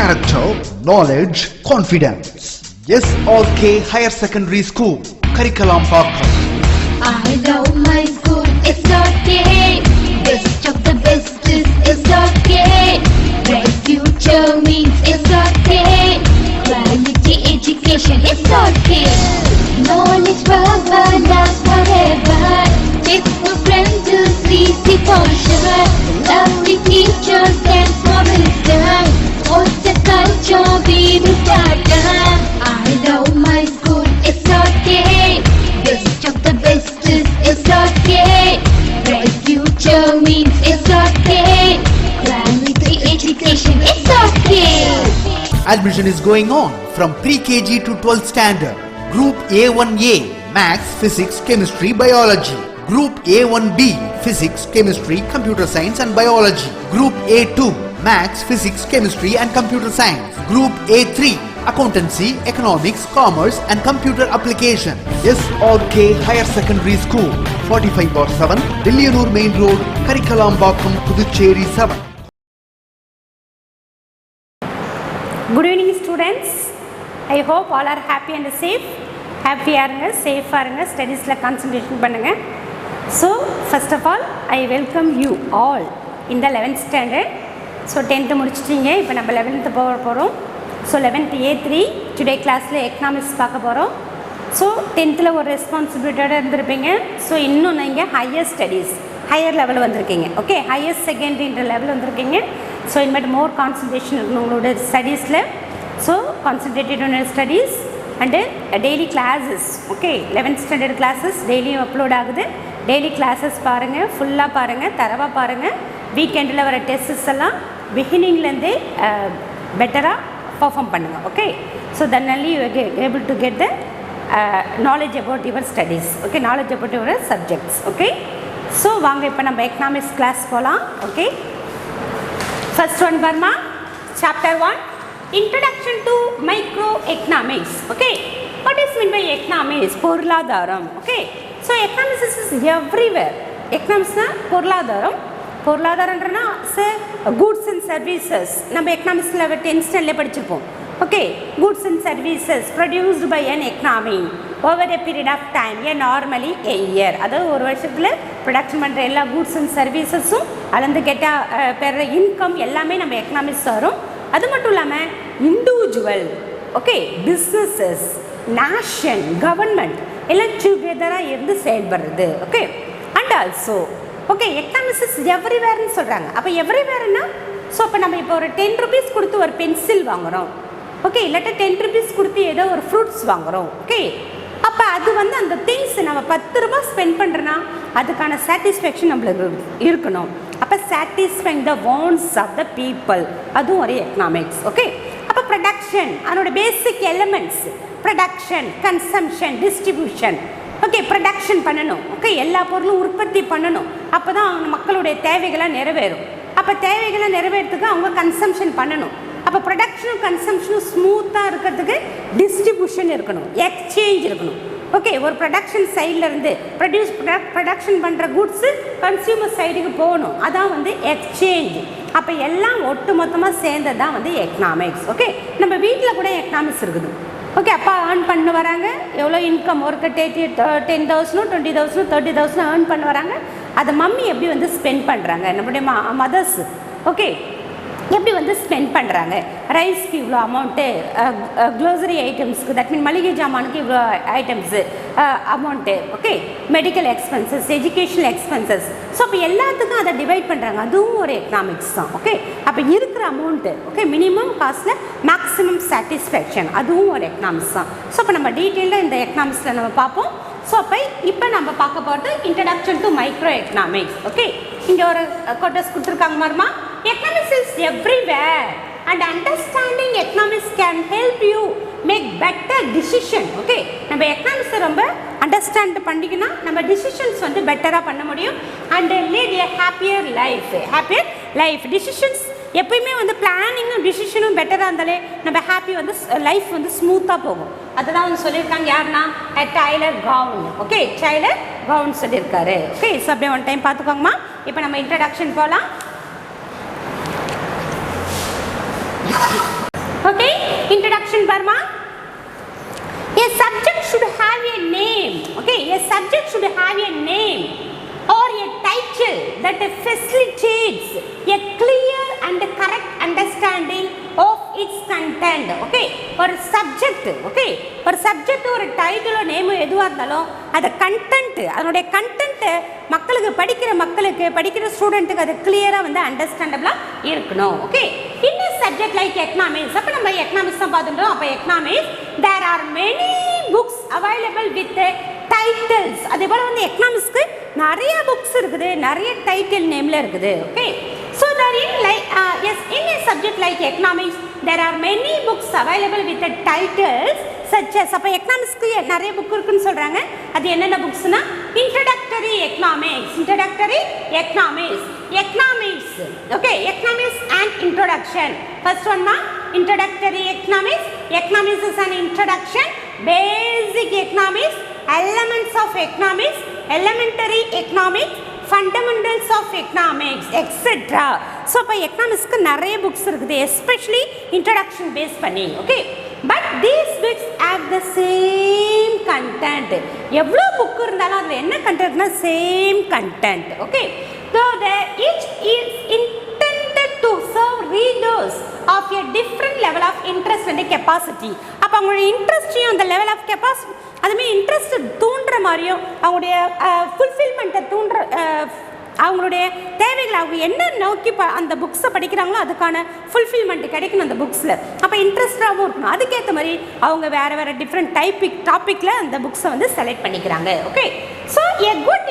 character, knowledge, confidence. SRK Higher Secondary School, Karikalambakkam. I know my school, SRK. Best of the best is SRK. Bright future means SRK. Quality education, SRK. Knowledge forever, love forever. Textbook friends, 3C for sure. Lovely teachers and promise them. What's the culture we will start? I know my school, SRK. Best of the best is SRK. Bright future means SRK. Quality education, SRK. Admission is going on from pre-KG to 12th standard. Group A1A, Maths, Physics, Chemistry, Biology. Group A1B, Physics, Chemistry, Computer Science and Biology. Group A2, Maths, Physics, Chemistry and Computer Science. Group A3, Accountancy, Economics, Commerce and Computer Application. SRK Higher Secondary School, 45/7, Dilliyanur Main Road, Karikalambakkam, Puducherry 7. Good evening students. I hope all are happy and safe. Happy ஆருங்க, safe ஆருங்க, studiesல concentration பண்ணுங்க. So first of all I welcome you all in the 11th standard. So 10th முடிச்சிட்டீங்க, இப்போ நம்ம 11th போக போகிறோம். So 11th A3 today கிளாஸில் economics பார்க்க போகிறோம். So 10th ஒரு ரெஸ்பான்சிபிலிட்டியோடு இருந்திருப்பீங்க. ஸோ இன்னும் நீங்கள் ஹையர் ஸ்டடீஸ் ஹையர் லெவல் வந்திருக்கீங்க. ஓகே, ஹையர் செகண்டரின்ற லெவல் வந்திருக்கீங்க. ஸோ இனிமேட்டு மோர் கான்சன்ட்ரேஷன் இருக்கணும் உங்களோட ஸ்டடீஸில். So concentrated on studies and daily classes. Okay, 11th standard classes டெய்லியும் அப்லோட் ஆகுது. டெய்லி கிளாஸஸ் பாருங்கள், ஃபுல்லாக பாருங்கள், தரவாக பாருங்கள். வீக்கெண்டில் வர டெஸ்ட்ஸ் எல்லாம் பிகினிங்லேருந்தே பெட்டராக பர்ஃபார்ம் பண்ணுங்கள். Okay, so then only you are able to get the knowledge about your studies. Okay, knowledge about your subjects. Okay, so வாங்க இப்போ நம்ம எக்கனாமிக்ஸ் கிளாஸ் போகலாம். Okay, first one Burma chapter 1 introduction to microeconomics. Okay, what is meant by economics? பொருளாதாரம். Okay, so economics is everywhere. economics na பொருளாதாரம். பொருளாதாரம்ன்றனா goods and services. நம்ம எக்கனாமிக்ஸ்ல 10th ஸ்டாண்டர்ட்ல படிச்சிருப்போம். Okay, goods and services produced by an economy over a period of time, a normally a year. அதாவது ஒரு வருஷத்தில் production பண்ணுற எல்லா goods and servicesஸும் அதுலேருந்து கெட்டால் பெற இன்கம் எல்லாமே நம்ம எக்கனாமிக்ஸ் வரும். அது மட்டும் இல்லாமல் individual, okay, businesses, nation, government எல்லாம் டுகெதராக இருந்து செயல்படுறது. Okay, and also okay economics is எவ்ரிவேர்னு சொல்கிறாங்க. அப்போ எவ்ரிவேர்னா ஸோ அப்போ நம்ம இப்போ ஒரு 10 rupees கொடுத்து ஒரு பென்சில் வாங்குகிறோம். ஓகே, இல்லாட்டா 10 rupees கொடுத்து ஏதோ ஒரு ஃப்ரூட்ஸ் வாங்குகிறோம். ஓகே, அப்போ அது வந்து அந்த திங்ஸ் நம்ம 10 ரூபாய் ஸ்பெண்ட் பண்ணுறோன்னா அதுக்கான சாட்டிஸ்ஃபேக்ஷன் நம்மளுக்கு இருக்கணும். அப்போ satisfying the wants of the people, அதுவும் ஒரு எக்கனாமிக்ஸ். ஓகே, அப்போ ப்ரொடக்ஷன் அதனோட basic elements production, consumption, distribution. Okay, production பண்ணணும். ஓகே, எல்லா பொருளும் உற்பத்தி பண்ணணும். அப்போ தான் அவங்க மக்களுடைய தேவைகளாக நிறைவேறும். அப்போ தேவைகளை நிறைவேறதுக்கு அவங்க கன்சம்ஷன் பண்ணணும். அப்போ ப்ரொடக்ஷனும் கன்சம்ஷனும் ஸ்மூத்தாக இருக்கிறதுக்கு டிஸ்ட்ரிபியூஷன் இருக்கணும், எக்ஸ்சேஞ்ச் இருக்கணும். ஓகே, ஒரு ப்ரொடக்ஷன் சைட்லேருந்து ப்ரொடக்ஷன் பண்ணுற குட்ஸு கன்சியூமர் சைடுக்கு போகணும். அதான் வந்து எக்ஸ்சேஞ்ச். அப்போ எல்லாம் ஒட்டு மொத்தமாக சேர்ந்தது தான் வந்து எக்கனாமிக்ஸ். ஓகே, நம்ம வீட்டில் கூட எக்கனாமிக்ஸ் இருக்குது. ஓகே, அப்பா ஏர்ன் பண்ண வராங்க, எவ்வளோ இன்கம் ஒரு 10,000 20,000 30,000 ஏர்ன் பண்ண வராங்க. அதை மம்மி எப்படி வந்து ஸ்பெண்ட் பண்ணுறாங்க, நம்மளுடைய மதர்ஸ் ஓகே எப்படி வந்து ஸ்பெண்ட் பண்ணுறாங்க. ரைஸ்க்கு இவ்வளோ அமௌண்ட்டு, க்ளோசரி ஐட்டம்ஸ்க்கு தட் மீன் மளிகை ஜாமானுக்கு இவ்வளோ items amount. Okay, medical expenses, educational expenses. So அப்போ எல்லாத்துக்கும் அதை டிவைட் பண்ணுறாங்க. அதுவும் ஒரு எக்கனாமிக்ஸ் தான். ஓகே, அப்போ இருக்கிற அமௌண்ட்டு ஓகே மினிமம் காஸ்ட்டில் மேக்ஸிமம் சாட்டிஸ்ஃபேக்ஷன், அதுவும் ஒரு எக்கனாமிக்ஸ் தான். ஸோ அப்போ நம்ம டீட்டெயிலாக இந்த எக்கனாமிக்ஸில் நம்ம பார்ப்போம். ஸோ அப்போ இப்போ நம்ம பார்க்க போகிறது introduction to micro economics. Okay, இங்கே ஒரு கோட்டஸ் கொடுத்துருக்காங்க மாதிரிமா. Economics is everywhere and understanding economics can help you make better decision. Okay, நம்ம economics ரொம்ப அண்டர்ஸ்டாண்ட் பண்ணிக்கினா நம்ம டிசிஷன்ஸ் வந்து பெட்டராக பண்ண முடியும் and lead a happier life. Decisions எப்பயுமே வந்து பிளானிங்கும் டிசிஷனும் பெட்டராக இருந்தாலே நம்ம ஹாப்பி வந்து லைஃப் வந்து ஸ்மூத்தாக போகும். அதுதான் வந்து சொல்லியிருக்காங்க. யாருன்னா Tyler Cowen. Okay, Tyler Cowen சொல்லியிருக்காரு. ஓகே, ஸோ அப்படியே ஒன் டைம் பார்த்துக்கோங்கம்மா. இப்போ நம்ம இன்ட்ரடக்ஷன் போகலாம். introduction Burma. A subject should have a name. Okay, a subject should have a name or a title that facilitates a clear and correct understanding of its content. Okay, ஒரு subject, okay, ஒரு subject ஒரு title or name எதுவா இருந்தாலும் அது content, அதனுடைய content மக்களுக்கு படிக்கிற ஸ்டூடெண்ட்டுக்கு அது கிளியரா வந்து அண்டர்ஸ்டாண்டபிளா இருக்கணும். Okay, in a subject like economics, அப்ப நம்ம எக்கனாமிக்ஸ் தான் பார்த்துட்டோம். அப்ப economics there are many books available with titles. அதே போல வந்து எக்கனாமிக்ஸ்க்கு நிறைய புக்ஸ் இருக்குது, நிறைய டைட்டில் நேம்ல இருக்குது. Okay, so there in like yes, in a subject like economics there are many books available with the titles such as, அப்ப எக்கனாமிக்ஸ்க்கு நிறைய புக் இருக்குன்னு சொல்றாங்க. அது என்னென்ன புக்ஸ்னா introductory economics, okay, economics and introduction. First one na introductory economics is an introduction, basic economics, elements of economics, elementary economics, fundamentals of economics, etc. So அப்ப எக்கனாமிக்ஸ்க்கு நிறைய books இருக்குது, especially introduction base பண்ணி. Okay, but these books have the same content. எவ்வளோ book இருந்தாலும் அதில் என்ன கண்டென்ட்னா same content. Okay, so each is intended to serve readers of a different level of interest and capacity. அப்போ அவங்களுடைய இன்ட்ரெஸ்டையும் அந்த லெவல் ஆஃப் கெப்பாசிட்டி, அதுமாதிரி இன்ட்ரெஸ்ட் தூண்டுற மாதிரியும் அவங்களுடைய ஃபுல்ஃபில்மெண்ட்டை அவங்களுடைய தேவைகளை அவங்க என்ன நோக்கி அந்த புக்ஸை படிக்கிறாங்களோ அதுக்கான ஃபுல்ஃபில்மெண்ட் கிடைக்கணும் அந்த புக்ஸில். அப்போ இன்ட்ரெஸ்டாகவும் இருக்கணும். அதுக்கேற்ற மாதிரி அவங்க வேறு டிஃப்ரெண்ட் டாப்பிக்கில் அந்த புக்ஸை வந்து செலக்ட் பண்ணிக்கிறாங்க. Okay, so a good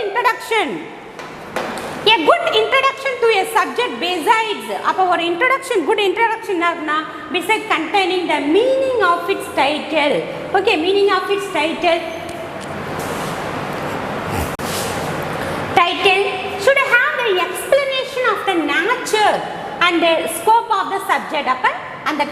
introduction to a subject besides, அப்போ ஒரு இன்ட்ரோடக்ஷன், குட் இன்ட்ரோடக்ஷன் என்ன besides containing the meaning of its title. Okay, meaning of its title should have the explanation of the nature and the scope of the subject. அப்போ அந்த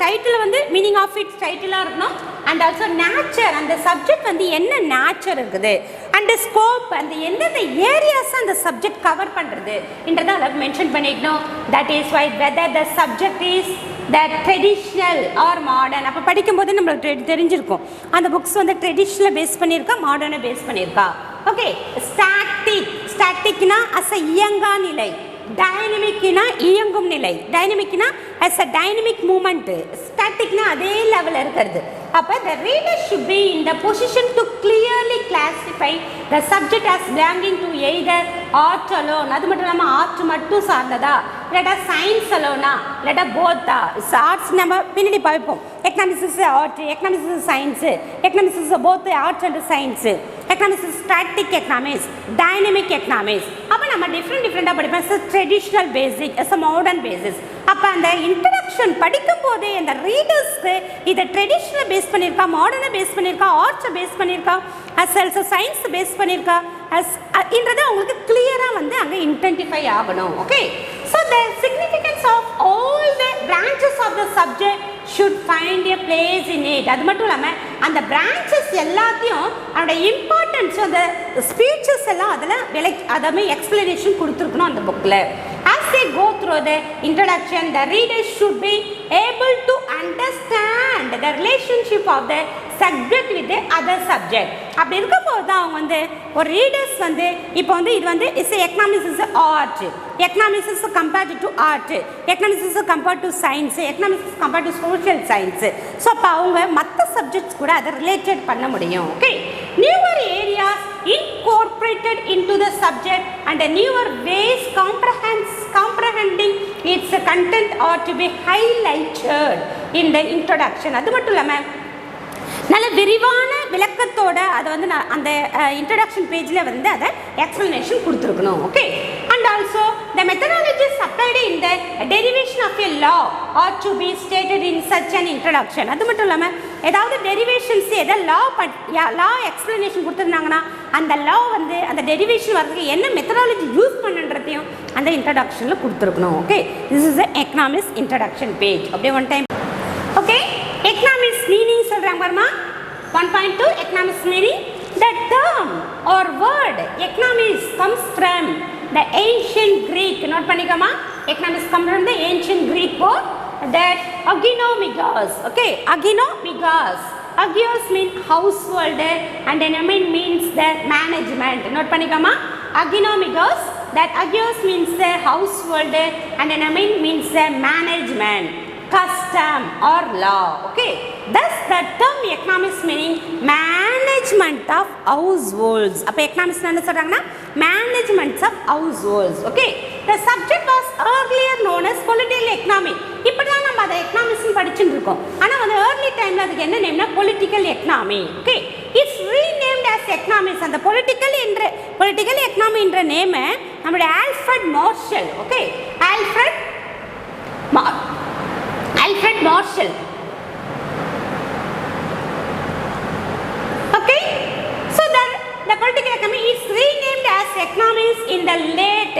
title வந்து meaning of it's டைட்டிலாக இருக்கணும், and also nature, அந்த subject வந்து என்ன nature இருக்குது, and scope, அந்த எந்தெந்த ஏரியாஸ் அந்த சப்ஜெக்ட் கவர் பண்ணுறது என்றதை அதில் மென்ஷன் பண்ணிக்கணும். That is why whether the subject is the traditional or modern. அப்போ படிக்கும்போது நம்மளுக்கு தெரிஞ்சிருக்கும் அந்த புக்ஸ் வந்து ட்ரெடிஷ்னலை பேஸ் பண்ணியிருக்கா, மாடர்னை பேஸ் பண்ணியிருக்கா. ஓகே, ஸ்டாட்டிக்னா அஸ் அ இயங்கா நிலை, டைனமிக்னா இயங்கும் நிலை, டைனமிக்னா அஸ் அ டைனமிக் மூமெண்ட், ஸ்டாட்டிக்னா அதே லெவலில் இருக்கிறது. அப்போ the reader should be in the position to clearly classify the subject as belonging to either art alone, அது மட்டும் இல்லாமல் ஆர்ட் மட்டும் சார்ந்ததா, இல்லாட்டா சயின்ஸ் அலோனா, இல்லாட்டா போத்தா. ஆர்ட்ஸ் நம்ம பின்னாடி பார்ப்போம், economics is art, economics is science, economics is both arts and science, economics is static economics, dynamic economics. அப்போ நம்ம டிஃப்ரெண்டாக படிப்போம். Traditional basic, as a modern basis. அப்போ அந்த இன்ட்ரடக்ஷன் படிக்கும் போதே அந்த ரீடர்ஸ்க்கு இதை ட்ரெடிஷ்னலை பேஸ் பண்ணியிருக்கா, மாடர்னை பேஸ் பண்ணியிருக்கா, ஆர்ட்ஸை பேஸ் பண்ணியிருக்கா, அஸ் சயின்ஸ் பேஸ் பண்ணியிருக்கா என்றது அவங்களுக்கு கிளியராக வந்து அங்கே இன்டென்டிஃபை ஆகணும். Okay, so the significance of all the branches of the subject should find a place in it. அது மட்டும் இல்லாமல் அந்த பிரான்ச்சஸ் எல்லாத்தையும் அதோட இம்பார்ட்டன்ஸ், அந்த ஸ்பீச்சஸ் எல்லாம் அதில் அதமே எக்ஸ்பிளனேஷன் கொடுத்துருக்கணும் அந்த புக்கில். As they go through the introduction, the readers should be able to understand the relationship of the subject with the other subject. அப்படி இருக்கும்போது தான் அவங்க வந்து ஒரு ரீடர்ஸ் வந்து இப்போ வந்து இது வந்து is economics is art, economics is compared to art, economics is compared to science, economics is compared to social science. So அப்போ அவங்க மற்ற சப்ஜெக்ட்ஸ் கூட அதை ரிலேட்டட் பண்ண முடியும். Okay, newer areas incorporated into the subject and a newer ways comprehending its content ought to be highlighted in the introduction. அது மட்டும் இல்லாமல் நல்ல விரிவான விளக்கத்தோட அதை வந்து நான் அந்த இன்ட்ரடக்ஷன் பேஜில் வந்து அதை எக்ஸ்பிளனேஷன் கொடுத்துருக்கணும். Okay, and also the methodologies applied in the derivation of a law are to be stated in such an introduction. அது மட்டும் இல்லாமல் ஏதாவது டெரிவேஷன்ஸ் எதாவது லா எக்ஸ்பிளனேஷன் கொடுத்துருந்தாங்கன்னா அந்த லா வந்து அந்த டெரிவேஷன் வர்றதுக்கு என்ன மெத்தடாலஜி யூஸ் பண்ணுன்றதையும் அந்த இன்ட்ரடக்ஷனில் கொடுத்துருக்கணும். Okay, this is the economics introduction page. அப்படியே one time. Okay, economics meaning சொல்றாங்க பாருமா. 1.2 economics meaning, the term or word economics comes from the ancient Greek. Note பண்ணிக்கோமா, economics comes from the ancient Greek word that aginomikos. Okay, aginomikos. Agios means household and enamine means the management. Note panikama. Aginomikos. That agios means the household and enamine means the management, custom or law. Okay. Thus the term economics meaning management of households. அப்ப economics என்ன சொல்றாங்கன்னா management of households. Okay. The subject was earlier known as political economy. இப்பதான் நம்ம அத economics படிச்சிட்டு இருக்கோம். ஆனா வந்து early timeல அதுக்கு என்ன நேம்னா political economy. Okay. It's renamed as economics. அந்த political economy என்ற நேம் நம்மளுடைய Alfred Marshall. Okay. Alfred Marshall. Okay, so the political economy is renamed as economics in the late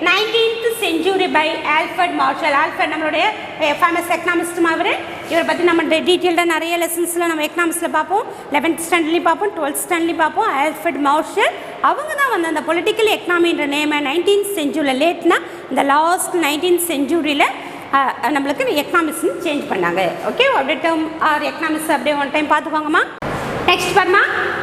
19th century by Alfred Marshall. Alfred நம்மளுடைய famous economist மாதிரி இவரை பற்றி நம்ம டீட்டெயில்டாக நிறைய லெசன்ஸில் நம்ம எக்கனாமிக்ஸில் பார்ப்போம், 11th ஸ்டாண்டர்ட்லேயும் பார்ப்போம், 12th ஸ்டாண்டர்ட்லேயும் பார்ப்போம். ஆல்ஃபிரட் மார்ஷல் அவங்க தான் வந்து அந்த பொலிட்டிக்கல் எக்கனாமின்ற நேமை 19th செஞ்சுரியில் லேட்னா இந்த லாஸ்ட் 19th செஞ்சுரியில் நம்மளுக்கு எக்கனாமிக்ஸ்னு சேஞ்ச் பண்ணாங்க. ஓகே, அப்படியே டேர்ம் ஆர் எக்கனாமிக்ஸ் அப்படியே ஒன் டைம் பார்த்துக்கோங்கம்மா. நெக்ஸ்ட் பாருமா,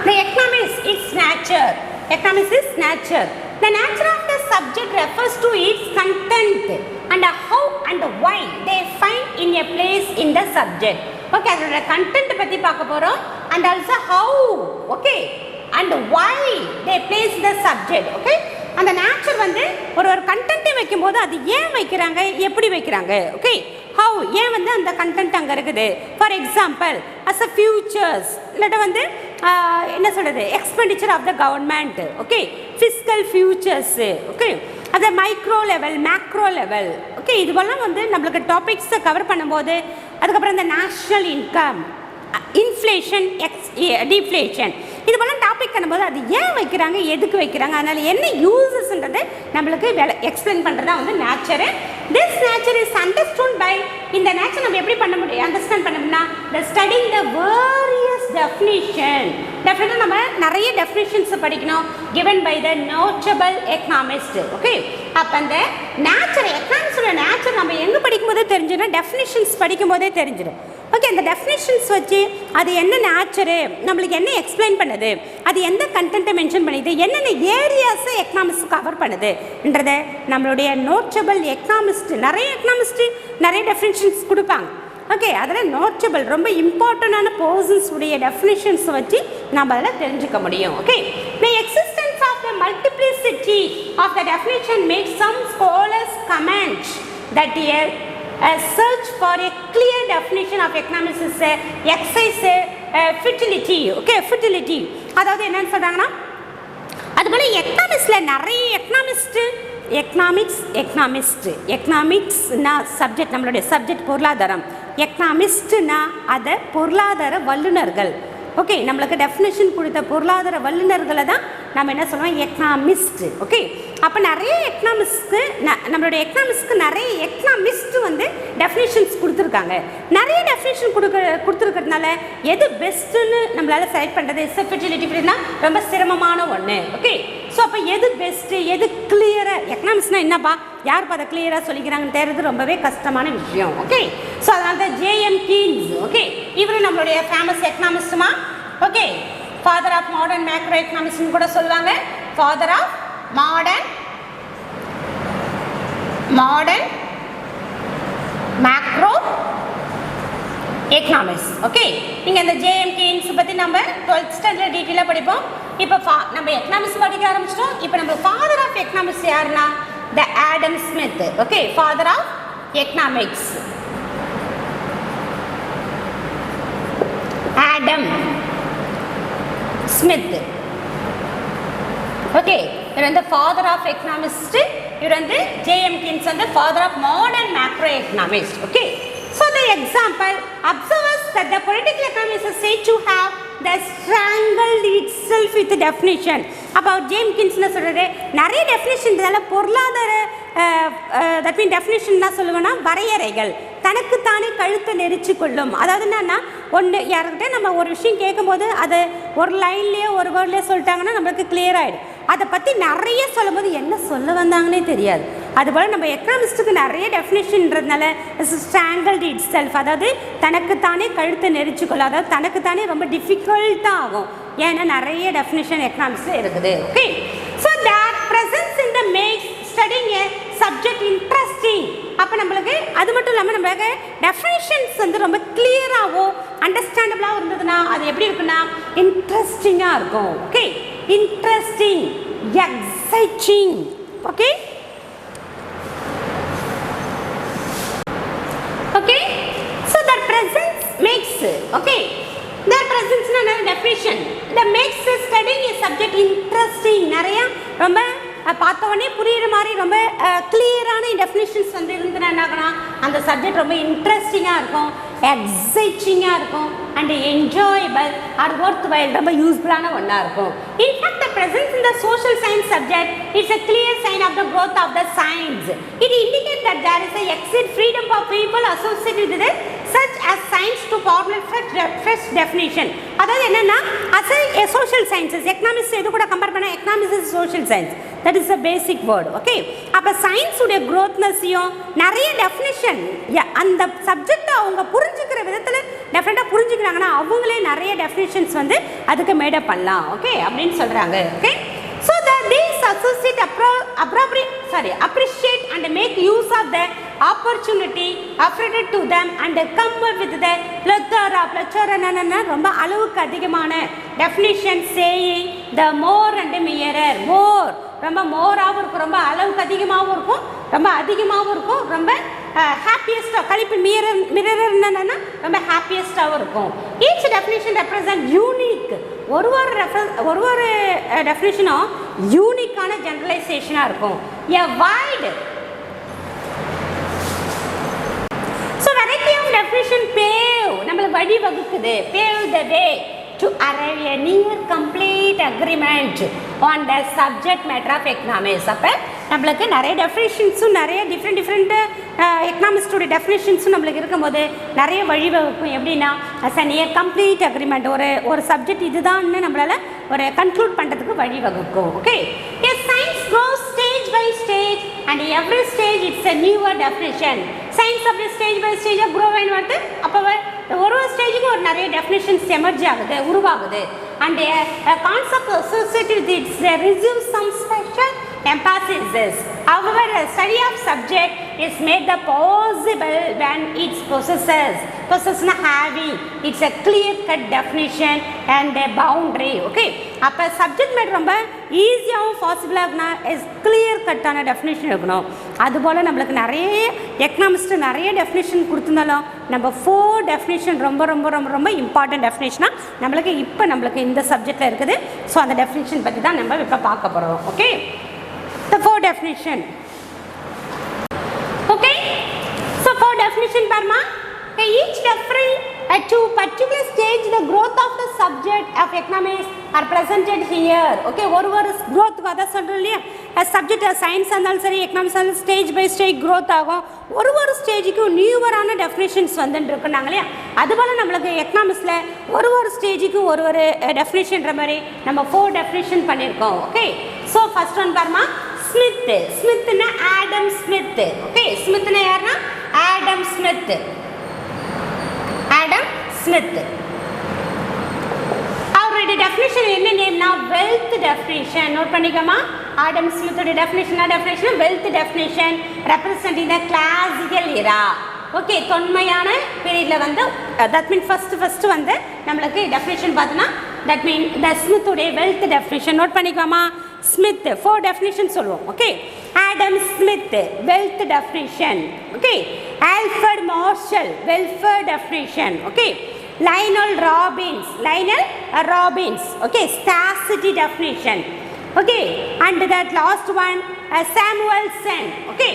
the economics is nature. Economics is nature. The nature of the subject refers to its content and how and why they find in a place in the subject. Okay, அதோட content பற்றி பார்க்க போகிறோம் and also how, okay, and why they place the subject. Okay, அந்த nature வந்து ஒரு கண்டென்ட்டை வைக்கும்போது அது ஏன் வைக்கிறாங்க, எப்படி வைக்கிறாங்க. ஓகே, ஹவு ஏன் வந்து அந்த கண்டென்ட் அங்கே இருக்குது. For example as a features இல்லாட்ட வந்து என்ன சொல்கிறது expenditure of the government. Okay, fiscal features. Okay, அது micro level macro level. Okay, இதுவெல்லாம் வந்து நம்மளுக்கு டாபிக்ஸை கவர் பண்ணும்போது அதுக்கப்புறம் இந்த நேஷ்னல் இன்கம், இன்ஃப்ளேஷன், டிஃப்ளேஷன், இது போல டாபிக் பண்ணும்போது அது ஏன் வைக்கிறாங்க, எதுக்கு வைக்கிறாங்க, அதனால் என்ன யூசஸ்ன்றது நம்மளுக்கு எக்ஸ்பிளைன் பண்ணுறது தான் வந்து nature. This nature is understand by, இந்த நேச்சர் நம்ம எப்படி பண்ண முடியும், அண்டர்ஸ்டாண்ட் பண்ணோம்னா the studying the various definition. டெஃபினட்டாக நம்ம நிறைய டெஃபினிஷன்ஸை படிக்கணும் given by the notable economist. Okay, அப்போ அந்த நேச்சர் எக்கனாமிக்ஸோட நேச்சர் நம்ம எங்கே படிக்கும்போதே தெரிஞ்சிடும், டெஃபினிஷன்ஸ் படிக்கும்போதே தெரிஞ்சிடும். ஓகே, அந்த டெஃபினிஷன்ஸ் வச்சு அது என்ன நேச்சரு, நம்மளுக்கு என்ன எக்ஸ்பிளைன் பண்ணுது, அது எந்த கண்டென்ட்டை மென்ஷன் பண்ணிது, என்னென்ன ஏரியாஸை எக்கனாமிக்ஸ் கவர் பண்ணுதுன்றதை நம்மளுடைய நோட்டபிள் எக்கனாமிஸ்ட், நிறைய எக்கனாமிஸ்ட்டு நிறைய டெஃபினிஷன்ஸ் கொடுப்பாங்க. ஓகே, அதில் நோட்டபிள் ரொம்ப இம்பார்ட்டண்டான பர்சன்ஸ் உடைய டெஃபினிஷன்ஸ் வச்சு நம்ம அதில் தெரிஞ்சுக்க முடியும். Okay, the existence of the multiplicity of the definition makes some scholars comment that a search for a clear definition of economics is exercise futility. Okay, futility அதாவது என்னன்னு சொல்கிறாங்கன்னா அதுபோல் எக்கனாமிக்ஸில் நிறைய எக்கனாமிக்ஸ்னா சப்ஜெக்ட், நம்மளுடைய சப்ஜெக்ட் பொருளாதாரம், எக்கனாமிஸ்ட்னா அதை பொருளாதார வல்லுநர்கள். ஓகே, நம்மளுக்கு டெஃபினேஷன் கொடுத்த பொருளாதார வல்லுநர்களை தான் நம்ம என்ன சொல்லுவோம், எக்கனாமிஸ்ட். ஓகே, அப்போ நிறைய எக்கனாமிக்ஸ்க்கு நம்மளுடைய எக்கனாமிக்ஸ்க்கு நிறைய எக்கனாமிஸ்ட் வந்து டெஃபினேஷன்ஸ் கொடுத்துருக்காங்க. நிறைய டெஃபினேஷன் கொடுத்துருக்கிறதுனால எது பெஸ்ட்டுன்னு நம்மளால் செலக்ட் பண்ணுறது ஃபெர்டிலிட்டினா ரொம்ப சிரமமான ஒன்று. ஓகே, ஸோ அப்போ எது பெஸ்ட்டு, எது கிளியராக, எக்கனாமிக்ஸ்னால் என்னப்பா யார் அதை கிளியராக சொல்லிக்கிறாங்கன்னு தெரியுது ரொம்பவே கஷ்டமான விஷயம். ஓகே, ஸோ அதனால தான் ஜேஎம் கீன்ஸ். ஓகே, இவரும் நம்மளுடைய ஃபேமஸ் எக்கனாமிஸ்ட்டுமா. Okay, father of modern macro எக்கனாமிக்ஸ்னு கூட சொல்லுவாங்க. Father of modern macro economics. Okay, நீங்கள் இந்த ஜேஎம் கீன்ஸ் பற்றி நம்ம 12th ஸ்டாண்டர்ட் டீட்டெயிலாக படிப்போம். இப்போ நம்ம எக்கனாமிக்ஸ் படிக்க ஆரம்பிச்சிட்டோம். இப்போ நம்ம ஃபாதர் ஆஃப் எக்கனாமிக்ஸ் யாருன்னா the Adam Smith. Okay, father of economics, Adam Smith. Okay, இவர் வந்து father of economist, இவர் வந்து J.M. Keynes வந்து father of modern macroeconomics. Okay, so the example observes that the political economy is said to have the strangled itself with definition. அப்போ James Keynes என்ன சொல்கிறது, நிறைய definition இதெல்லாம் பொருளாதார தட் மீன் டெஃபினேஷன் தான் சொல்லுவேன்னா வரையறைகள் தனக்குத்தானே கழுத்தை நெரிச்சு கொள்ளும். அதாவது என்னன்னா ஒன்று யாருக்கிட்ட நம்ம ஒரு விஷயம் கேட்கும்போது அதை ஒரு லைன்லேயே ஒரு வேர்ட்லேயே சொல்லிட்டாங்கன்னா நம்மளுக்கு கிளியர் ஆகிடும். அதை பற்றி நிறைய சொல்லும்போது என்ன சொல்ல வந்தாங்கன்னே தெரியாது. அதுபோல் நம்ம எக்கனாமிஸ்ட்டுக்கு நிறைய டெஃபினேஷன்றதுனால ஸ்ட்ராங்கிள்டு இட் செல்ஃப், அதாவது தனக்குத்தானே கழுத்தை நெரிச்சுக்கொள்ளும், அதாவது தனக்குத்தானே ரொம்ப டிஃபிகல்ட்டாக ஆகும். ஏன்னா நிறைய டெஃபினேஷன் எக்கனாமிக்ஸில் இருக்குது. Okay, so that presence in the makes studying a subject interesting. அப்போ நம்மளுக்கு அது மட்டும் இல்லாமல் நம்மளுக்கு டெஃபினேஷன்ஸ் வந்து ரொம்ப கிளியராகவும் அண்டர்ஸ்டாண்டபிளாகவும் இருந்ததுன்னா அது எப்படி இருக்குன்னா இன்ட்ரெஸ்டிங்காக இருக்கும். Okay, interesting, exciting. Okay okay, so that presence makes, okay, their presence na definition that makes studying a subject interesting. நிறைய ரொம்ப பார்த்த உடனே புரியுற மாதிரி ரொம்ப கிளியரான டெஃபினிஷன்ஸ் வந்து இருந்துன்னா என்ன ஆகணும், அந்த சப்ஜெக்ட் ரொம்ப இன்ட்ரெஸ்டிங்காக இருக்கும், எக்ஸைட்டிங்காக இருக்கும், and enjoyable R worth while, ரொம்ப யூஸ்ஃபுல்லான ஒன்றா இருக்கும். In fact the presence in the social science subject is a clear sign of the growth of the science. It indicates that there is a exit freedom for people associated with it such as science to formulate fresh definition. அதாவது என்னன்னா as a social sciences, economics இது கூட compare பண்ண economics is social science, that is a basic word. Okay, அப்போ science உடைய growthnessையும் நிறைய definition அந்த சப்ஜெக்டை அவங்க புரிஞ்சுக்கிற விதத்தில் டெஃபினட்டாக புரிஞ்சுக்கிறாங்கன்னா அவங்களே நிறைய டெஃபினிஷன்ஸ் வந்து அதுக்கு மேடப் பண்ணலாம். ஓகே அப்படின்னு சொல்கிறாங்க. Okay, so that these associate appreciate and make use of the opportunity afforded to them and come up with the plethora என்னன்னா ரொம்ப அளவுக்கு அதிகமான definition saying the more and mirror more, ரொம்ப மோராகவும் இருக்கும், ரொம்ப அளவுக்கு அதிகமாகவும் இருக்கும், ரொம்ப அதிகமாகவும் இருக்கும், ரொம்ப ஹாப்பியஸ்டாக கழிப்பு மிரர் என்னன்னா ரொம்ப ஹாப்பியஸ்டாகவும் இருக்கும். ஈச் டெஃபினேஷன் ரெப்ரசன்ட் யூனிக், ஒரு டெஃபினேஷனும் யூனிக்கான ஜெனரலைசேஷனாக இருக்கும். A wide so variety of definition pave நம்மளுக்கு வழி வகுக்குது, பேவ் த வே to arrive a near complete agreement on the subject matter of economics. அப்போ நம்மளுக்கு நிறைய டெஃபினேஷன்ஸும் நிறைய டிஃப்ரெண்ட் எக்கனாமிக்ஸோட டெஃபினேஷன்ஸும் நம்மளுக்கு இருக்கும்போது நிறைய வழிவகுக்கும். எப்படின்னா as a near complete agreement, ஒரு சப்ஜெக்ட் இதுதான்னு நம்மளால் ஒரு கன்க்ளூட் பண்ணுறதுக்கு வழிவகுக்கும். Okay, a science grows stage by stage and every stage it's a newer definition. Science அப்படி ஸ்டேஜ் பை ஸ்டேஜாக க்ரோ ஆகின்னு வருது. அப்போ ஒரு டெஃபினேஷனுக்கு ஒரு நிறைய டெஃபினேஷன்ஸ் எமர்ஜ் ஆகுது, உருவாகுது. And concept associated with it receives some special emphasis. However, a study of subject is made possible when it possesses having it's a clear cut definition and a boundary. Okay, அப்போ subject mat ரொம்ப ஈஸியாகவும் பாசிபிளாக இருக்குன்னா clear கட்டான definition இருக்கணும். அதுபோல் நம்மளுக்கு நிறைய எக்கனாமிக்ஸ்ட்டு நிறைய definition கொடுத்துருந்தாலும் நம்ம 4 டெஃபினேஷன் ரொம்ப ரொம்ப ரொம்ப ரொம்ப இம்பார்ட்டன்ட் டெஃபினேஷனாக நம்மளுக்கு இந்த சப்ஜெக்டில் இருக்குது. ஸோ அந்த டெஃபினேஷன் பற்றி தான் நம்ம இப்போ பார்க்க போகிறோம். Okay, the 4 definition. Okay, so 4 definition parma, each referring to particular stage the growth of the subject of economics are presented here. Okay, ஒரு growth கதை சொல்கிறோம் இல்லையா, சப்ஜெக்ட் சயின்ஸ் இருந்தாலும் சரி எக்கனாமிக்ஸ் இருந்தாலும் ஸ்டேஜ் பை ஸ்டேஜ் க்ரோத் ஆகும். ஒரு ஸ்டேஜுக்கும் நியூவரான definitions வந்துட்டு இருக்குனாங்க இல்லையா, அதுபோல் நம்மளுக்கு எக்கனாமிக்ஸில் ஒரு ஸ்டேஜுக்கும் ஒரு டெஃபினேஷன்ற மாதிரி நம்ம 4 டெஃபினேஷன் பண்ணியிருக்கோம். ஓகே, ஸோ ஃபர்ஸ்ட் ஒன் பாருமா, ஸ்மித்னா ஆடம் ஸ்மித். ஓகே, ஸ்மித்னா யாருன்னா ஆடம் ஸ்மித். அவருடைய டெஃபினேஷன் என்ன நேம்னா வெல்த் டெஃபினேஷன். நோட் பண்ணிக்கோமா, ஆடம் ஸ்மித்தோட definition wealth definition representing the classical era. Okay, தொன்மையான பீரியடில் வந்து தட் மீன் ஃபஸ்ட்டு வந்து நம்மளுக்கு டெஃபினேஷன் பார்த்தோன்னா தட் மீன் த ஸ்மித்தோடைய வெல்த் டெஃபினேஷன். நோட் பண்ணிக்கோமா, ஸ்மித் 4 டெஃபினேஷன் சொல்லுவோம். Okay, Adam Smith wealth definition. Okay, Alfred Marshall welfare definition. Okay, Lionel Robbins. Okay, scarcity definition. Okay, and that last one Samuelson. Okay,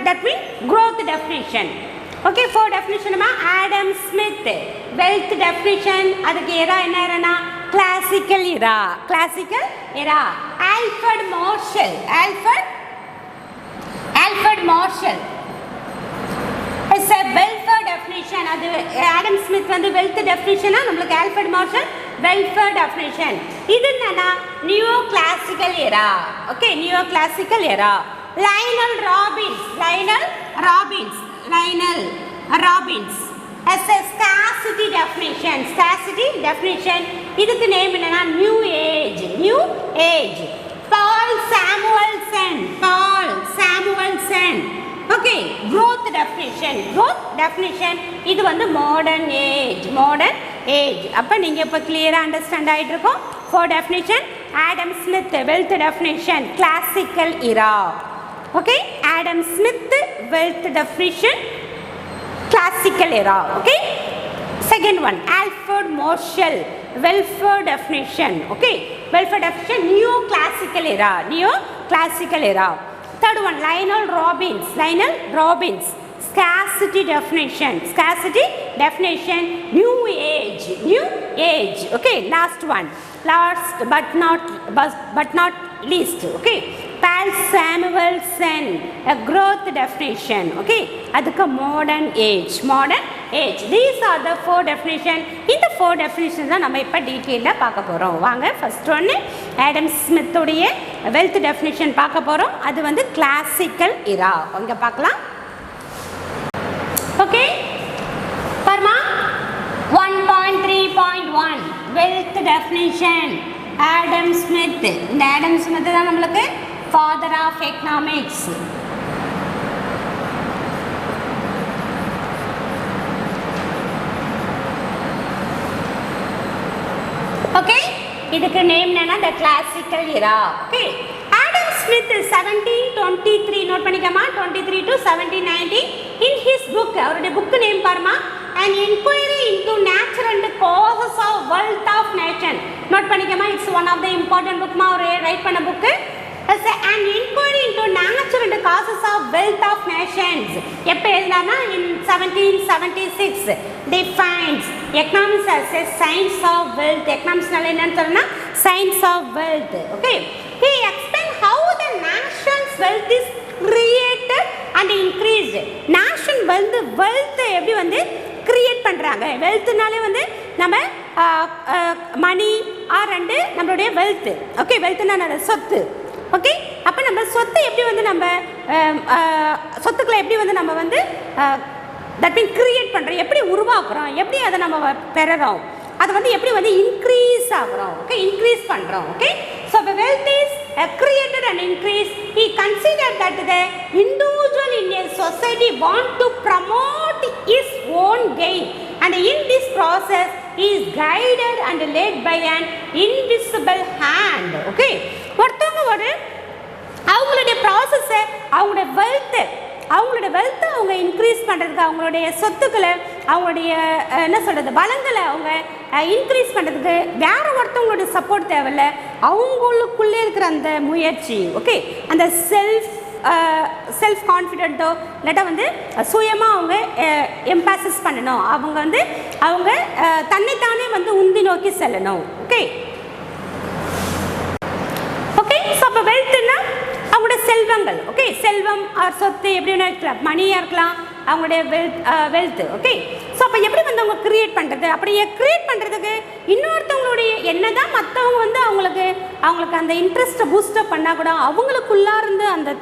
that means growth definition. Okay, 4 definition ma Adam Smith wealth definition, adukku era enna erana classical era. Alfred Marshall is a welfare definition. adu Adam Smith வந்து wealth definition ah நமக்கு Alfred Marshall welfare definition. இது என்னன்னா neo classical era. Okay, neo classical era. Lionel Robbins. Lionel Robbins. Lionel Robbins. As a scarcity definition. Scarcity definition. இதுக்கு name என்னன்னா new age. New age. Paul Samuelson. Paul Samuelson. Okay, growth definition. Growth definition. இது வந்து modern age. Modern age. அப்ப நீங்க இப்ப clear understand ஆயிட்டு இருக்கும். For definition, Adam Smith. Wealth definition. Classical era. Okay, Adam Smith. Wealth definition. Classical era. Okay. Second one, Alfred Marshall. Welfare definition. Okay, welfare definition. Neo classical era. Neo classical era. Third one, Lionel Robbins. Lionel Robbins. Scarcity definition. Scarcity definition. New age. New age. Okay. Last one. Last but not least. Okay. Paul Samuelson. A growth definition. Okay. அதுக்கு modern age. Modern age. These are the 4 definition. இந்த 4 definitions தான் நம்ம இப்போ டீட்டெயிலாக பார்க்க போகிறோம். வாங்க first ஒன்று ஆடம் ஸ்மித்துடைய வெல்த் டெஃபினிஷன் பார்க்க போகிறோம். அது வந்து கிளாசிக்கல் இரா. இங்கே பார்க்கலாம். ஓகே பர்மா 1.3.1 வெல்த் டெஃபினிஷன் ஆடம் ஸ்மித். இந்த ஆடம் ஸ்மித் தான் நம்மளுக்கு ஃபாதர் ஆஃப் எக்கனாமிக்ஸ். ஓகே இதுக்கு நேம் என்னன்னா the classical era. Okay Adam Smith 1723 note பண்ணிக்கமா 23 to 1790 in his book. அவருடைய புக் நேம் பாருமா an inquiry into nature and causes of wealth of nation. Note பண்ணிக்கமா it's one of the important book மா அவர் write பண்ண book. as an inquiry into nature and causes of wealth of nations. எப்ப எழுதுனானா in 1776 defines economics as a science of wealth. economics நால என்னன்னு சொல்றனா science of wealth. okay, he explained how the nation's wealth is created and increased. nation வந்து wealth எப்படி வந்து create பண்றாங்க. வெல்த்னாலே வந்து நம்ம money or and நம்மளுடைய வெல்த். ஓகே வெல்த்னா சொத்து. ஓகே அப்போ நம்ம சொத்தை எப்படி வந்து நம்ம சொத்துக்களை எப்படி வந்து நம்ம வந்து தட் மீன் கிரியேட் பண்ணுறோம், எப்படி உருவாக்குறோம், எப்படி அதை நம்ம பெறுறோம், அது வந்து எப்படி வந்து இன்க்ரீஸ் ஆகுறோம். ஓகே இன்க்ரீஸ் பண்ணுறோம். ஓகே ஸோ இப்போ wealth is created and increased. He considered that the individual in a society want to promote his own gain, and in this process he is guided and led by an invisible hand. Okay ஒருத்தவங்க ஒரு அவங்களுடைய ப்ராசஸை அவங்களுடைய வெல்த்தை அவங்க increase பண்ணுறதுக்கு, அவங்களுடைய சொத்துக்களை அவங்களுடைய என்ன சொல்கிறது வளங்களை அவங்க இன்க்ரீஸ் பண்ணுறதுக்கு வேறு ஒருத்தவங்களுடைய சப்போர்ட் தேவையில்லை. அவங்களுக்குள்ளே இருக்கிற அந்த முயற்சி. ஓகே அந்த செல்ஃப் கான்ஃபிடென்ட்டோ இல்லாட்டா வந்து சுயமாக அவங்க எம்பாசிஸ் பண்ணணும். அவங்க வந்து அவங்க தன்னைத்தானே வந்து உந்தி நோக்கி செல்லணும். ஓகே ஓகே ஸோ அப்போ வெல்த்னா அவங்களுடைய செல்வங்கள். ஓகே செல்வம் ஆர் சொத்து எப்படி வேணா இருக்கலாம், மணியாக இருக்கலாம், அவங்களுடைய வெல்த். ஓகே ஸோ அப்போ எப்படி வந்து அவங்க க்ரியேட் பண்ணுறது, அப்படியே க்ரியேட் பண்ணுறதுக்கு இன்னொருத்தவங்களுடைய என்னதான் மற்றவங்க வந்து அவங்களுக்கு அந்த இன்ட்ரெஸ்ட்டை பூஸ்டப் பண்ணால் கூட அவங்களுக்குள்ளார்ந்து அந்த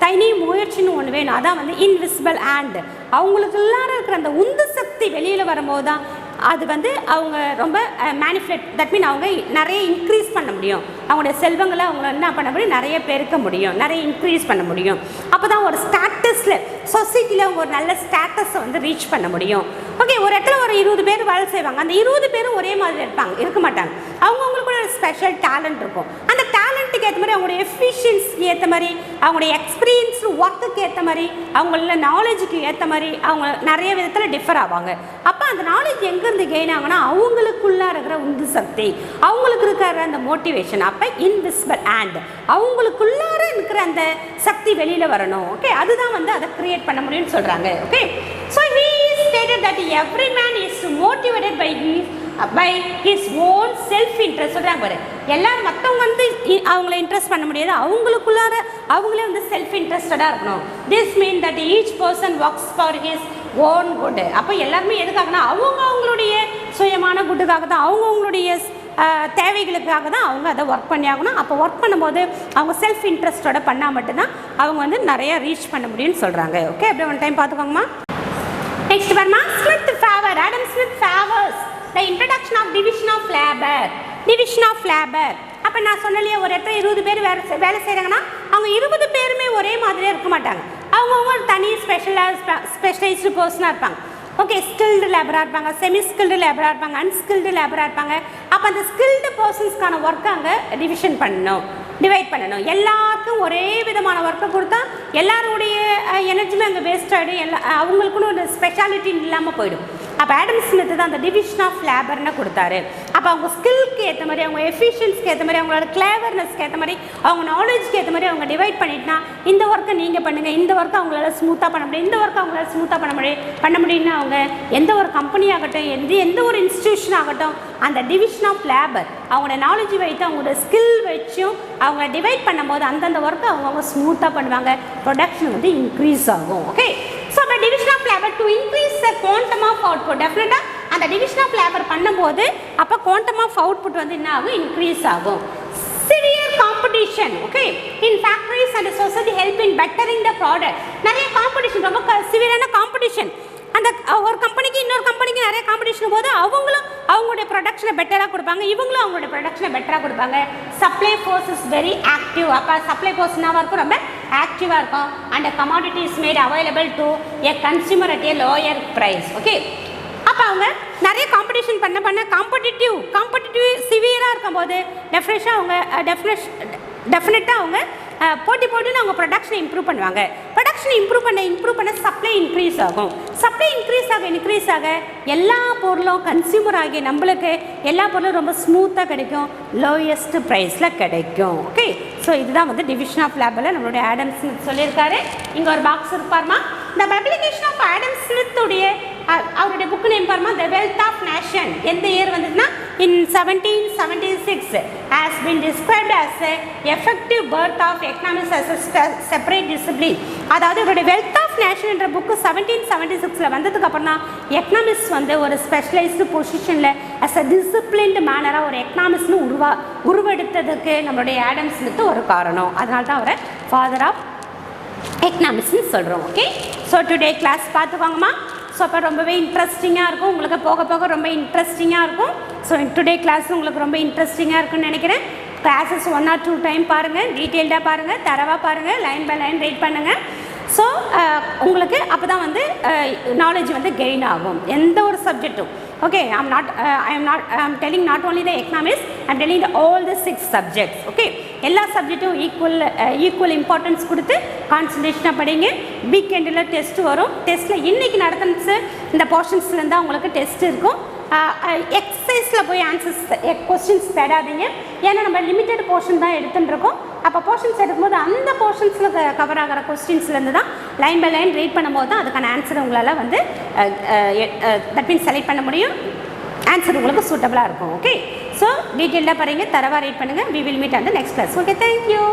தனி முயற்சின்னு ஒன்று வேணும். அதான் வந்து இன்விசிபிள் ஹேண்ட். அவங்களுக்குள்ளார இருக்கிற அந்த உந்து சக்தி வெளியில் வரும்போது தான் அது வந்து அவங்க ரொம்ப மேனிஃபுலேட் தட் மீன் அவங்க நிறைய இன்க்ரீஸ் பண்ண முடியும். அவங்களுடைய செல்வங்களை அவங்க என்ன பண்ண முடியும், நிறைய பெருக்க முடியும், நிறைய இன்க்ரீஸ் பண்ண முடியும். அப்போ தான் ஒரு ஸ்டாட்டஸில் சொசைட்டியில் அவங்க ஒரு நல்ல ஸ்டாட்டஸை வந்து ரீச் பண்ண முடியும். ஓகே ஒரு இடத்துல ஒரு 20 பேர் வேலை செய்வாங்க. அந்த 20 பேரும் ஒரே மாதிரி இருக்க மாட்டாங்க. அவங்கவுங்களுக்கு ஒரு ஸ்பெஷல் டேலண்ட் இருக்கும். அந்த டேலண்ட்டுக்கு ஏற்ற மாதிரி அவங்களுடைய எஃபிஷியன்சிக்கு ஏற்ற மாதிரி அவங்களுடைய எக்ஸ்பீரியன்ஸ் ஒர்க்குக்கு ஏற்ற மாதிரி அவங்கள நாலேஜுக்கு ஏற்ற மாதிரி அவங்க நிறைய விதத்தில் டிஃபர் ஆவாங்க. அப்போ அந்த நாலேஜ் எங்கேருந்து கெயின் ஆகுனா அவங்களுக்குள்ளே இருக்கிற உந்து சக்தி, அவங்களுக்கு இருக்கிற அந்த மோட்டிவேஷன். அப்போ இன்விசிபிள் ஹேண்ட் அவங்களுக்குள்ளார இருக்கிற அந்த சக்தி வெளியில் வரணும். ஓகே அதுதான் வந்து அதை கிரியேட் பண்ண முடியும்னு சொல்கிறாங்க. Okay so he stated that every man is motivated by his own self interest. சொல்கிறாங்க பாரு, எல்லாரும் மற்றவங்க வந்து அவங்கள இன்ட்ரெஸ்ட் பண்ண முடியாது, அவங்களுக்குள்ளார அவங்களே வந்து செல்ஃப் இன்ட்ரெஸ்டடாக இருக்கணும். This mean that each person works for his own good. அப்போ எல்லாருமே எதுக்காகனா அவங்களுடைய சுயமான குட்டுக்காக தான், அவங்களுடைய தேவைகளுக்காக தான் அவங்க அதை ஒர்க் பண்ணி ஆகணும். அப்போ ஒர்க் பண்ணும்போது அவங்க செல்ஃப் இன்ட்ரெஸ்டோட பண்ணால் மட்டும்தான் அவங்க வந்து நிறைய ரீச் பண்ண முடியும்னு சொல்கிறாங்க. ஓகே, அப்படியே ஒன் டைம் பார்த்துக்கோங்கம்மா. நெக்ஸ்ட் வரமா, Smith favour, Adam Smith favours the introduction of division of labour. Division of labour, அப்போ நான் சொன்னலையே ஒரு இடத்துல 20 பேர் வேலை செய்கிறாங்கன்னா அவங்க 20 பேருமே ஒரே மாதிரியே இருக்க மாட்டாங்க. அவங்கவுங்க ஒரு தனி ஸ்பெஷலைஸ்டு பர்சனாக இருப்பாங்க. ஓகே, ஸ்கில்டு லேபராக இருப்பாங்க, செமி ஸ்கில்டு லேபராக இருப்பாங்க, அன்ஸ்கில்டு லேபராக இருப்பாங்க. அப்போ அந்த ஸ்கில்டு பர்சன்ஸ்க்கான ஒர்க்கை அங்கே டிவைட் பண்ணணும். எல்லாருக்கும் ஒரே விதமான ஒர்க்கை கொடுத்தா எல்லாருடைய எனர்ஜியுமே அங்கே வேஸ்ட் ஆகிடும். அவங்களுக்குன்னு ஒரு ஸ்பெஷாலிட்டி இல்லாமல் போயிடும். அப்போ ஆடம் ஸ்மித் தான் அந்த டிவிஷன் ஆஃப் லேபர்னு கொடுத்தாரு. அப்போ அவங்க ஸ்கில்க்கு ஏற்ற மாதிரி, அவங்க எஃபிஷியன்ஸ்க்கு ஏற்ற மாதிரி, அவங்களோட கிளேவர்னஸ்க்கு ஏற்ற மாதிரி, அவங்க நாலேஜ்க்கு ஏற்ற மாதிரி அவங்க டிவைட் பண்ணிட்டுனா இந்த ஒர்க்கை நீங்கள் பண்ணுங்கள், இந்த ஒர்க்கை அவங்களால ஸ்மூத்தாக பண்ண முடியும், இந்த ஒர்க்கை அவங்களால ஸ்மூத்தாக பண்ண முடியும்னா அவங்க எந்த ஒரு கம்பெனி ஆகட்டும், எந்த ஒரு இன்ஸ்டிடியூஷன் ஆகட்டும், அந்த டிவிஷன் ஆஃப் லேபர் அவங்களோட நாலேஜ் வைத்து அவங்களோட ஸ்கில் வச்சும் அவங்க டிவைட் பண்ணும்போது அந்தந்த ஒர்க்கை அவங்க ஸ்மூத்தாக பண்ணுவாங்க. ப்ரொடக்ஷன் வந்து இன்க்ரீஸ் ஆகும். ஓகே, ஸோ அப்போ division of labour to increase the quantum of output. டெஃபினட்டாக அந்த டிவிஷன் ஆஃப் லேபர் பண்ணும்போது அப்போ குவான்டம் ஆஃப் அவுட்புட் வந்து என்ன ஆகும், இன்க்ரீஸ் ஆகும். Severe competition, okay, in factories and society help in bettering the product. நிறைய காம்படிஷன், ரொம்ப சிவியரான காம்படிஷன். அந்த ஒரு கம்பெனிக்கு இன்னொரு கம்பெனிக்கு நிறைய காம்படிஷன் போது அவங்களும் அவங்களுடைய ப்ரொடக்ஷனை பெட்டராக கொடுப்பாங்க, இவங்களும் அவங்களுடைய ப்ரொடக்ஷனை பெட்டராக கொடுப்பாங்க. Supply force is very active. அப்போ சப்ளை ஃபோர்ஸ் என்னவாக இருக்கும், ரொம்ப ஆக்டிவாக இருக்கும். And commodity is made available to a consumer at a lower price. Okay, அப்போ அவங்க நிறைய காம்படிஷன் பண்ண காம்படிட்டிவ் சிவியராக இருக்கும்போது டெஃபினட்டாக அவங்க போட்டுன்னு அவங்க ப்ரொடக்ஷனை இம்ப்ரூவ் பண்ணுவாங்க. ப்ரொடக்ஷனை இம்ப்ரூவ் பண்ண சப்ளை இன்க்ரீஸ் ஆகும். சப்ளை இன்க்ரீஸ் ஆக எல்லா பொருளும் கன்சியூமர் ஆகிய நம்மளுக்கு எல்லா பொருளும் ரொம்ப ஸ்மூத்தாக கிடைக்கும், லோயஸ்ட் ப்ரைஸில் கிடைக்கும். ஓகே, ஸோ இதுதான் வந்து டிவிஷன் ஆஃப் லேபரில் நம்மளுடைய ஆடம் ஸ்மித் சொல்லியிருக்காரு. இங்கே ஒரு பாக்ஸ் இருப்பார்மா. இந்த பப்ளிகேஷன் ஆஃப் ஆடம் ஸ்மித்துடைய அவருடைய புக்கு நேம் பாருமா, த வெல்த் ஆஃப் நேஷன். எந்த இயர் வந்ததுன்னா in 1776 has been described as a effective birth of economics as a separate discipline. அதாவது இவருடைய வெல்த் ஆஃப் நேஷன் என்ற புக்கு 1776 வந்ததுக்கு அப்புறம் தான் எக்கனாமிக்ஸ் வந்து ஒரு ஸ்பெஷலைஸ்டு பொசிஷனில் அஸ் அ டிசிப்ளின்டு மேனராக ஒரு எக்கனாமிக்ஸ்னு உருவெடுத்ததுக்கு நம்மளுடைய ஆடம் ஸ்மித் ஒரு காரணம். அதனால தான் அவரை ஃபாதர் ஆஃப் எக்கனாமிக்ஸ்னு சொல்கிறோம். ஓகே, ஸோ டுடே கிளாஸ் பார்த்துக்கோங்கம்மா. ஸோ அப்போ ரொம்பவே இன்ட்ரெஸ்டிங்காக இருக்கும், உங்களுக்கு போக ரொம்ப இன்ட்ரெஸ்டிங்காக இருக்கும். ஸோ டுடே கிளாஸ் உங்களுக்கு ரொம்ப இன்ட்ரெஸ்டிங்காக இருக்குன்னு நினைக்கிறேன். கிளாஸஸ் 1 or 2 டைம் பாருங்கள், டீட்டெயில்டாக பாருங்கள், தரவாக பாருங்கள், லைன் பை லைன் ரீட் பண்ணுங்கள். ஸோ உங்களுக்கு அப்போ தான் வந்து நாலேஜ் வந்து கெயின் ஆகும் எந்த ஒரு சப்ஜெக்ட்டும். Okay, I am telling not only the economics, I am telling all the 6 subjects. Okay, எல்லா சப்ஜெக்ட்டும் ஈக்குவல் இம்பார்ட்டன்ஸ் கொடுத்து கான்சன்ட்ரேஷனாக படிங்க. வீக்கெண்டில் டெஸ்ட் வரும். டெஸ்ட்டில் இன்றைக்கி நடத்துன இந்த போர்ஷன்ஸ்லேருந்து உங்களுக்கு டெஸ்ட் இருக்கும். எக்ஸசைஸில் போய் ஆன்சர்ஸ் கொஸ்டின்ஸ் தேடாதீங்க, ஏன்னா நம்ம லிமிட்டட் போர்ஷன் தான் எடுத்துட்டுருக்கோம். அப்போ போர்ஷன்ஸ் எடுக்கும்போது அந்த போர்ஷன்ஸில் கவர் ஆகிற கொஸ்டின்ஸ்லேருந்து தான் லைன் பை லைன் ரீட் பண்ணும்போது தான் அதுக்கான ஆன்சர் உங்களால் வந்து தட் மீன்ஸ் செலக்ட் பண்ண முடியும். ஆன்சர் உங்களுக்கு சூட்டபுளாக இருக்கும். ஓகே, ஸோ டீட்டெயிலாக பாருங்கள், தரவாக ரீட் பண்ணுங்கள். we will meet on the next class. Okay, thank you.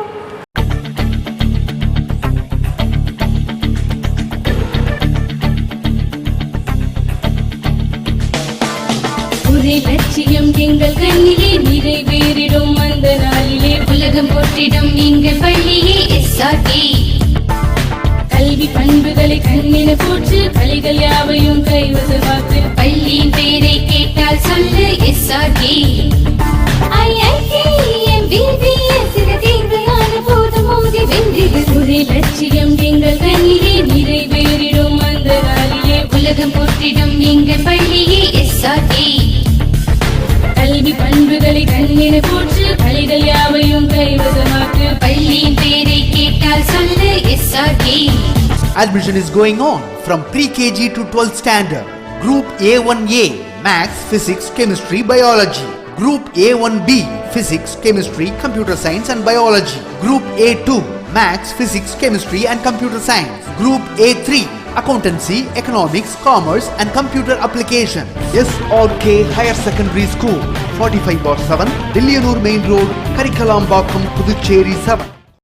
ஒரே லட்சியம் எங்கள் கண்ணிலே நிறைவேறிடும் அந்த நாளிலே உலகம் போற்றிடும் எங்கள் பள்ளியே SRK. கல்வி பண்புகளை கண்ணின போற்று கலைகள் யாவையும் கைவசமாக்கு பள்ளியின் பெயரை கேட்டால் சொல்லு SRK. ஒரே லட்சியம் எங்கள் கண்ணிலே நிறைவேறிடும் அந்த நாளிலே உலகம் போற்றிடும் எங்கள் பள்ளியே SRK. கல்வி பண்புகளை கண்ணின போற்று கலைகள் யாவையும் கைவசமாக்கு பள்ளியின் பெயரை கேட்டால் சொல்லு SRK. Admission is going on from pre-KG to 12th standard. Group A1A Maths, Physics, Chemistry, Biology. Group A1B Physics, Chemistry, Computer Science and Biology. Group A2 Maths, Physics, Chemistry and Computer Science. Group A3 Accountancy, Economics, Commerce and Computer Application. SRK Higher Secondary School, 45/7, Dillianur Main Road, Karikalambakkam, Puducherry 7.